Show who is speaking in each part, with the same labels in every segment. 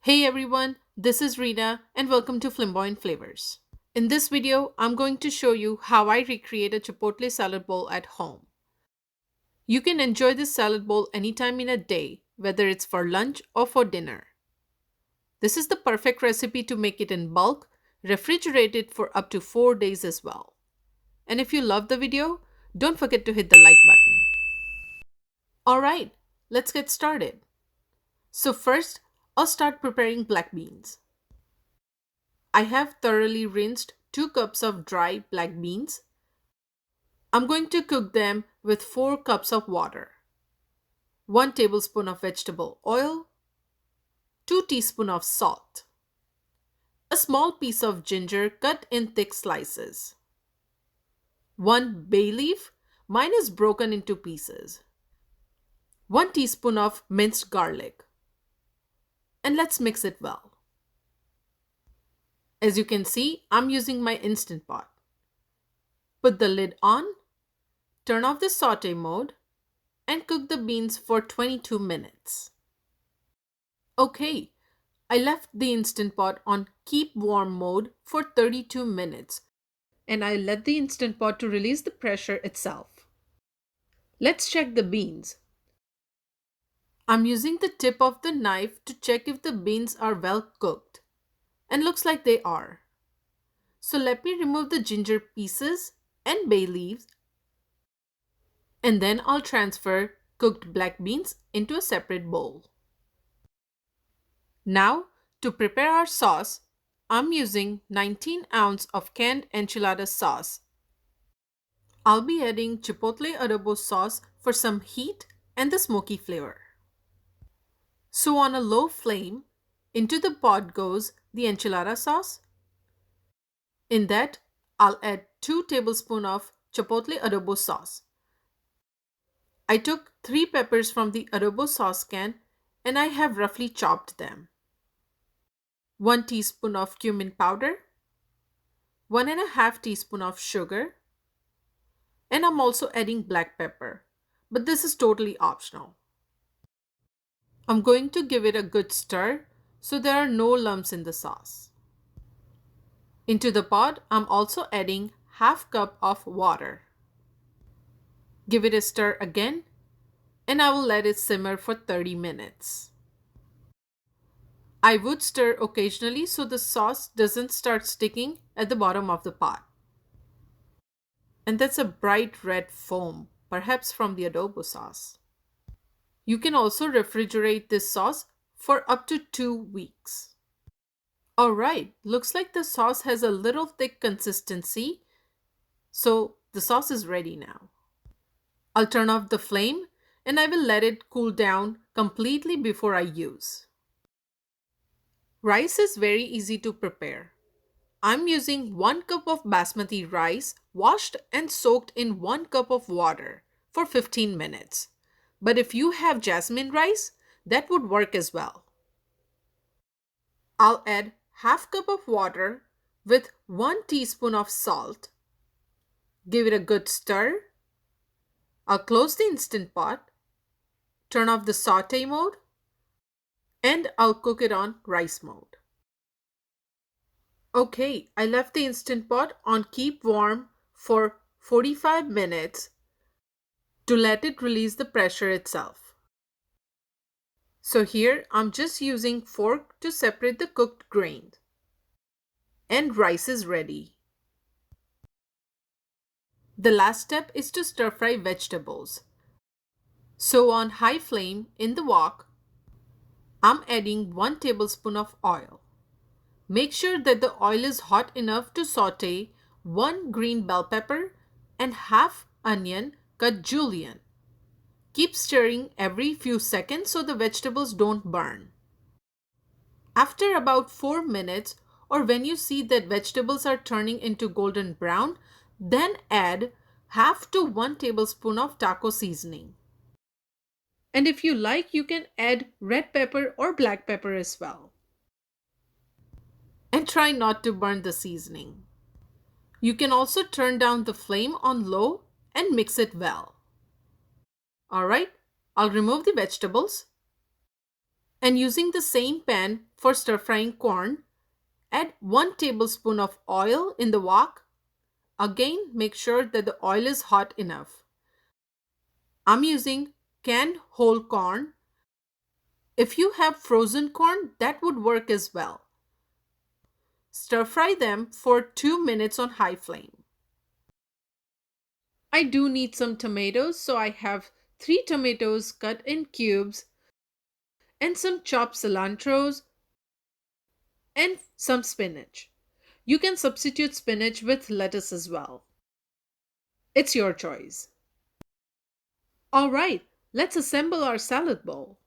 Speaker 1: Hey everyone, this is Rina and welcome to Flamboyant Flavors. In this video, I'm going to show you how I recreate a Chipotle salad bowl at home. You can enjoy this salad bowl anytime in a day, whether it's for lunch or for dinner. This is the perfect recipe to make it in bulk, refrigerate it for up to 4 days as well. And if you love the video, don't forget to hit the like button. Alright, let's get started. So first, I'll start preparing black beans. I have thoroughly rinsed 2 cups of dry black beans. I'm going to cook them with 4 cups of water, 1 tablespoon of vegetable oil, 2 teaspoons of salt, a small piece of ginger cut in thick slices, 1 bay leaf, mine is broken into pieces, 1 teaspoon of minced garlic, and let's mix it well. As you can see, I'm using my Instant Pot. Put the lid on, turn off the saute mode, and cook the beans for 22 minutes. Okay, I left the Instant Pot on keep warm mode for 32 minutes and I let the Instant Pot to release the pressure itself. Let's check the beans. I'm using the tip of the knife to check if the beans are well cooked, and looks like they are. So let me remove the ginger pieces and bay leaves, and then I'll transfer cooked black beans into a separate bowl. Now, to prepare our sauce, I'm using 19 ounces of canned enchilada sauce. I'll be adding chipotle adobo sauce for some heat and the smoky flavor. So on a low flame, into the pot goes the enchilada sauce. In that, I'll add 2 tablespoons of chipotle adobo sauce. I took 3 peppers from the adobo sauce can and I have roughly chopped them. 1 teaspoon of cumin powder, 1.5 teaspoon of sugar, and I'm also adding black pepper, but this is totally optional. I'm going to give it a good stir so there are no lumps in the sauce. Into the pot, I'm also adding half cup of water. Give it a stir again, and I will let it simmer for 30 minutes. I would stir occasionally so the sauce doesn't start sticking at the bottom of the pot. And that's a bright red foam, perhaps from the adobo sauce. You can also refrigerate this sauce for up to 2 weeks. Alright, looks like the sauce has a little thick consistency, so the sauce is ready now. I'll turn off the flame and I will let it cool down completely before I use. Rice is very easy to prepare. I'm using 1 cup of basmati rice washed and soaked in 1 cup of water for 15 minutes. But if you have jasmine rice, that would work as well. I'll add half cup of water with 1 teaspoon of salt. Give it a good stir. I'll close the Instant Pot, turn off the saute mode, and I'll cook it on rice mode. Okay, I left the Instant Pot on keep warm for 45 minutes to let it release the pressure itself. So here I'm just using fork to separate the cooked grain. And rice is ready. The last step is to stir fry vegetables. So on high flame in the wok, I'm adding 1 tablespoon of oil. Make sure that the oil is hot enough to saute 1 green bell pepper and half onion cut julienne. Keep stirring every few seconds so the vegetables don't burn. After about 4 minutes, or when you see that vegetables are turning into golden brown, then add half to 1 tablespoon of taco seasoning. And if you like, you can add red pepper or black pepper as well. And try not to burn the seasoning. You can also turn down the flame on low and mix it well. Alright, I'll remove the vegetables. And using the same pan for stir frying corn, add 1 tablespoon of oil in the wok. Again, make sure that the oil is hot enough. I'm using canned whole corn. If you have frozen corn, that would work as well. Stir fry them for 2 minutes on high flame. I do need some tomatoes, so I have 3 tomatoes cut in cubes and some chopped cilantros and some spinach. You can substitute spinach with lettuce as well. It's your choice. All right, let's assemble our salad bowl.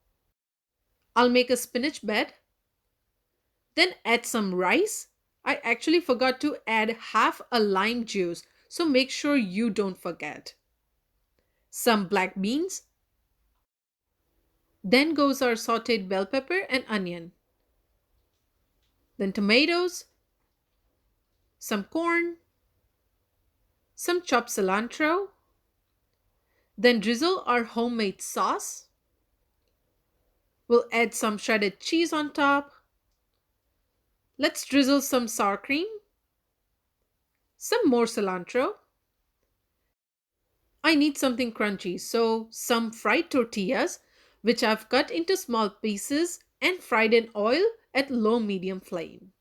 Speaker 1: I'll make a spinach bed, then add some rice. I actually forgot to add half a lime juice, so make sure you don't forget. Some black beans. Then goes our sauteed bell pepper and onion. Then tomatoes, some corn, some chopped cilantro. Then drizzle our homemade sauce. We'll add some shredded cheese on top. Let's drizzle some sour cream, some more cilantro. I need something crunchy, so some fried tortillas, which I've cut into small pieces and fried in oil at low medium flame.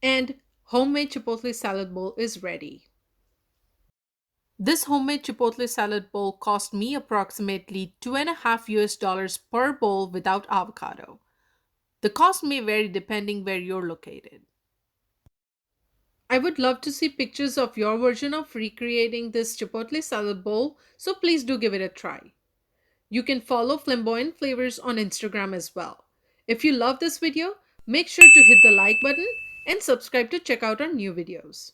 Speaker 1: And homemade chipotle salad bowl is ready. This homemade chipotle salad bowl cost me approximately $2.50 per bowl without avocado. The cost may vary depending where you're located. I would love to see pictures of your version of recreating this chipotle salad bowl, so please do give it a try. You can follow Flamboyant Flavors on Instagram as well. If you love this video, make sure to hit the like button and subscribe to check out our new videos.